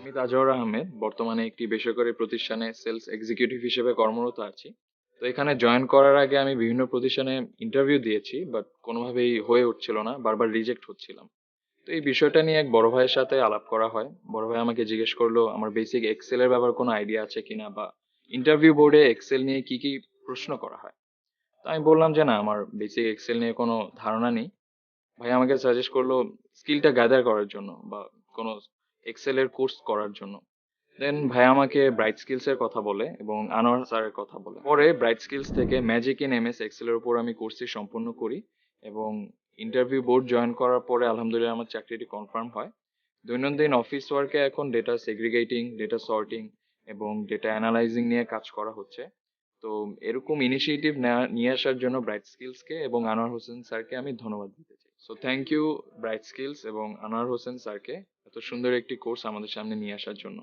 আমি তাজওয়ার আহমেদ বর্তমানে একটি বেসরকারি প্রতিষ্ঠানে সেলস এক্সিকিউটিভ হিসেবে কর্মরত আছি। তো এখানে জয়েন করার আগে আমি বিভিন্ন প্রতিষ্ঠানে ইন্টারভিউ দিয়েছি, বাট কোনোভাবেই হয়ে উঠছিল না, বারবার রিজেক্ট হচ্ছিলাম। তো এই বিষয়টা নিয়ে এক বড় ভাইয়ের সাথে আলাপ করা হয়। বড় ভাই আমাকে জিজ্ঞেস করলো আমার বেসিক এক্সেল এর ব্যাপারে কোনো আইডিয়া আছে কিনা, বা ইন্টারভিউ বোর্ডে এক্সেল নিয়ে কি কি প্রশ্ন করা হয়। তো আমি বললাম যে না, আমার বেসিক এক্সেল নিয়ে কোনো ধারণা নেই। ভাই আমাকে সাজেস্ট করলো স্কিলটা গ্যাদার করার জন্য, বা কোনো এক্সেল এর কোর্স করার জন্য। দেন ভাই আমাকে ব্রাইট স্কিলস এর কথা বলে এবং আনোয়ার স্যারের কথা বলে। পরে ব্রাইট স্কিলস থেকে ম্যাজিক ইন এমএস এক্সেল এর উপর আমি কোর্সটি সম্পন্ন করি এবং ইন্টারভিউ বোর্ড জয়েন করার পরে আলহামদুলিল্লাহ আমার চাকরিটি কনফার্ম হয়। দৈনন্দিন অফিস ওয়ার্কে এখন ডেটা সেগ্রিগেটিং, ডেটা সর্টিং এবং ডেটা অ্যানালাইজিং নিয়ে কাজ করা হচ্ছে। তো এরকম ইনিশিয়েটিভ নিয়ে আসার জন্য ব্রাইট স্কিলসকে এবং আনোয়ার হোসেন স্যারকে আমি ধন্যবাদ দিতে চাই। So thank you Bright Skills এবং আনোয়ার হোসেন স্যারকে এত সুন্দর একটি কোর্স আমাদের সামনে নিয়ে আসার জন্য।